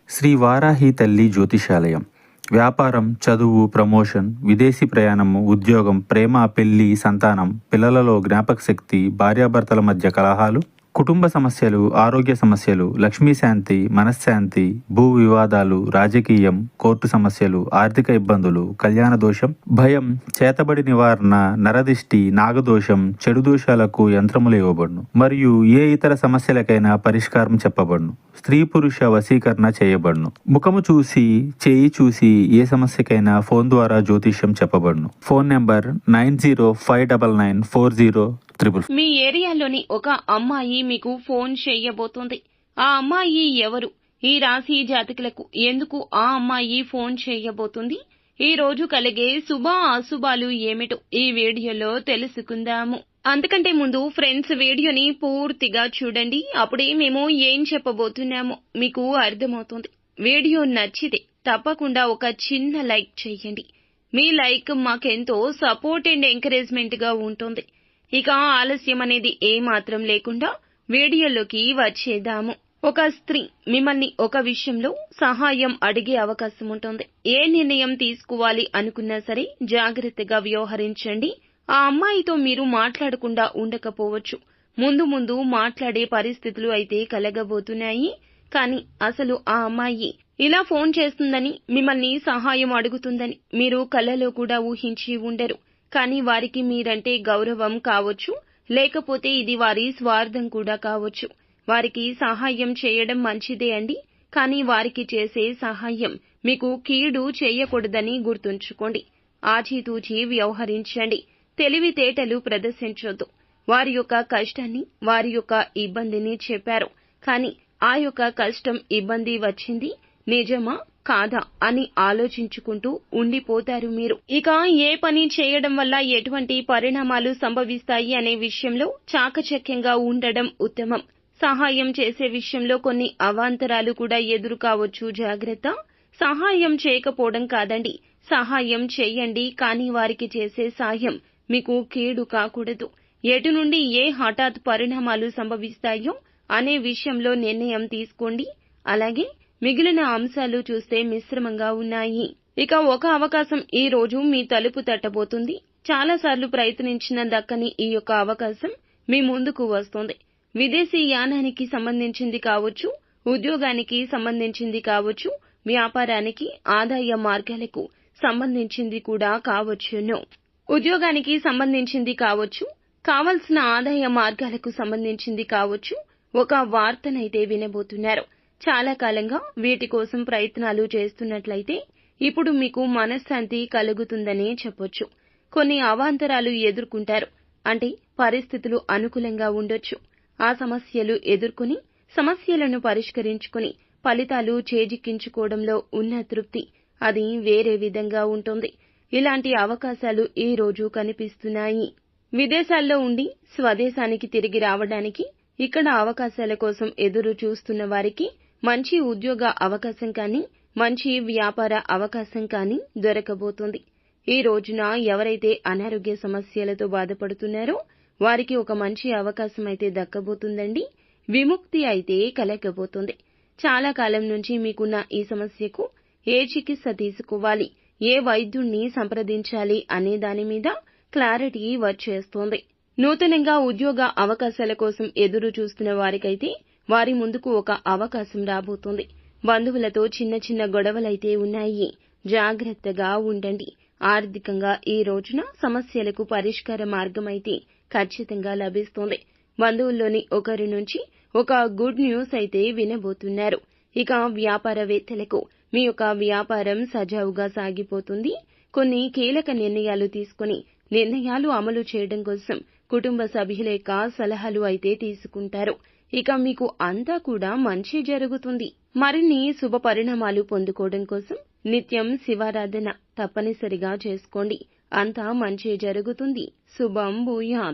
శ్రీ వారాహి తల్లి జ్యోతిషాలయం. వ్యాపారం, చదువు, ప్రమోషన్, విదేశీ ప్రయాణము, ఉద్యోగం, ప్రేమ, పెళ్లి, సంతానం, పిల్లలలో జ్ఞాపకశక్తి, భార్యాభర్తల మధ్య కలహాలు, కుటుంబ సమస్యలు, ఆరోగ్య సమస్యలు, లక్ష్మీ శాంతి, మనశ్శాంతి, భూ వివాదాలు, రాజకీయం, కోర్టు సమస్యలు, ఆర్థిక ఇబ్బందులు, కళ్యాణ దోషం, భయం, చేతబడి నివారణ, నరదిష్టి, నాగదోషం, చెడు దోషాలకు యంత్రములు ఇవ్వబడును. మరియు ఏ ఇతర సమస్యలకైనా పరిష్కారం చెప్పబడును. స్త్రీ పురుష వశీకరణ చేయబడును. ముఖము చూసి, చేయి చూసి ఏ సమస్యకైనా ఫోన్ ద్వారా జ్యోతిష్యం చెప్పబడును. Phone number 90599403. మీ ఏరియాలోని ఒక అమ్మాయి మీకు ఫోన్ చేయబోతోంది. ఆ అమ్మాయి ఎవరు? ఈ రాశి జాతకులకు ఎందుకు ఆ అమ్మాయి ఫోన్ చేయబోతుంది? ఈ రోజు కలిగే శుభ అశుభాలు ఏమిటో ఈ వీడియోలో తెలుసుకుందాము. అంతకంటే ముందు ఫ్రెండ్స్, వీడియోని పూర్తిగా చూడండి. అప్పుడే మేము ఏం చెప్పబోతున్నామో మీకు అర్థమవుతుంది. వీడియో నచ్చితే తప్పకుండా ఒక చిన్న లైక్ చేయండి. మీ లైక్ మాకెంతో సపోర్ట్ అండ్ ఎంకరేజ్మెంట్ గా ఉంటుంది. ఇక ఆలస్యం అనేది ఏమాత్రం లేకుండా వీడియోలోకి వచ్చేద్దాము. ఒక స్త్రీ మిమ్మల్ని ఒక విషయంలో సహాయం అడిగే అవకాశం ఉంటుంది. ఏ నిర్ణయం తీసుకోవాలి అనుకున్నా సరే జాగ్రత్తగా వ్యవహరించండి. ఆ అమ్మాయితో మీరు మాట్లాడకుండా ఉండకపోవచ్చు. ముందు మాట్లాడే పరిస్థితులు అయితే కలగబోతున్నాయి. కానీ అసలు ఆ అమ్మాయి ఇలా ఫోన్ చేస్తుందని, మిమ్మల్ని సహాయం అడుగుతుందని మీరు కలలో కూడా ఊహించి ఉండరు. కానీ వారికి మీరంటే గౌరవం కావచ్చు, లేకపోతే ఇది వారి స్వార్థం కూడా కావచ్చు. వారికి సహాయం చేయడం మంచిదే అండి. కానీ వారికి చేసే సహాయం మీకు కీడు చేయకూడదని గుర్తుంచుకోండి. ఆచితూచి వ్యవహరించండి. తెలివితేటలు ప్రదర్శించొద్దు. వారి యొక్క కష్టాన్ని, వారి యొక్క ఇబ్బందిని చెప్పారు. కానీ ఆ యొక్క కష్టం, ఇబ్బంది వచ్చింది నిజమా కాదా అని ఆలోచించుకుంటూ ఉండిపోతారు మీరు. ఇక ఏ పని చేయడం వల్ల ఎటువంటి పరిణామాలు సంభవిస్తాయి అనే విషయంలో చాకచక్యంగా ఉండడం ఉత్తమం. సహాయం చేసే విషయంలో కొన్ని అవాంతరాలు కూడా ఎదురు కావచ్చు, జాగ్రత్త. సహాయం చేయకపోవడం కాదండి, సహాయం చేయండి. కానీ వారికి చేసే సాయం మీకు కీడు కాకూడదు. ఎటు నుండి ఏ హఠాత్ పరిణామాలు సంభవిస్తాయో అనే విషయంలో నిర్ణయం తీసుకోండి. అలాగే మిగిలిన అంశాలు చూస్తే మిశ్రమంగా ఉన్నాయి. ఇక ఒక అవకాశం ఈ రోజు మీ తలుపు తట్టబోతుంది. చాలాసార్లు ప్రయత్నించిన దక్కని ఈ యొక్క అవకాశం మీ ముందుకు వస్తుంది. విదేశీ యానానికి సంబంధించింది కావచ్చు, ఉద్యోగానికి సంబంధించింది కావచ్చు, వ్యాపారానికి, ఆదాయ మార్గాలకు సంబంధించింది కూడా కావచ్చును. ఉద్యోగానికి సంబంధించింది కావచ్చు, కావలసిన ఆదాయ మార్గాలకు సంబంధించింది కావచ్చు. ఒక వార్తనైతే వినబోతున్నారు. చాలా కాలంగా వీటి కోసం ప్రయత్నాలు చేస్తున్నట్లయితే ఇప్పుడు మీకు మనశ్శాంతి కలుగుతుందనే చెప్పొచ్చు. కొన్ని అవాంతరాలు ఎదుర్కొంటారు. అంటే పరిస్థితులు అనుకూలంగా ఉండొచ్చు. ఆ సమస్యలు ఎదుర్కొని, సమస్యలను పరిష్కరించుకుని ఫలితాలు చేజిక్కించుకోవడంలో ఉన్న తృప్తి అది వేరే విధంగా ఉంటుంది. ఇలాంటి అవకాశాలు ఈ రోజు కనిపిస్తున్నాయి. విదేశాల్లో ఉండి స్వదేశానికి తిరిగి రావడానికి, ఇక్కడ అవకాశాల కోసం ఎదురు చూస్తున్న వారికి మంచి ఉద్యోగ అవకాశం కానీ, మంచి వ్యాపార అవకాశం కానీ దొరకబోతుంది. ఈ రోజున ఎవరైతే అనారోగ్య సమస్యలతో బాధపడుతున్నారో వారికి ఒక మంచి అవకాశం అయితే దక్కబోతుందండి. విముక్తి అయితే కలగబోతుంది. చాలా కాలం నుంచి మీకున్న ఈ సమస్యకు ఏ చికిత్స తీసుకోవాలి, ఏ వైద్యుణ్ణి సంప్రదించాలి అనే దాని మీద క్లారిటీ వచ్చేస్తోంది. నూతనంగా ఉద్యోగ అవకాశాల కోసం ఎదురు చూస్తున్న వారికైతే వారి ముందుకు ఒక అవకాశం రాబోతోంది. బంధువులతో చిన్న గొడవలైతే ఉన్నాయి. జాగ్రత్తగా ఉండండి. ఆర్థికంగా ఈ రోజున సమస్యలకు పరిష్కార మార్గం అయితే ఖచ్చితంగా లభిస్తోంది. బంధువుల్లోని ఒకరి నుంచి ఒక గుడ్ న్యూస్ అయితే వినబోతున్నారు. ఇక వ్యాపారవేత్తలకు మీ యొక్క వ్యాపారం సజావుగా సాగిపోతుంది. కొన్ని కీలక నిర్ణయాలు తీసుకుని నిర్ణయాలు అమలు చేయడం కోసం కుటుంబ సభ్యుల యొక్క సలహాలు అయితే తీసుకుంటారు. ఇక మీకు అంతా కూడా మంచి జరుగుతుంది. మరిన్ని శుభ పరిణామాలు పొందుకోవడం కోసం నిత్యం శివారాధన తప్పనిసరిగా చేసుకోండి. అంతా మంచి జరుగుతుంది. శుభం భూయాత్.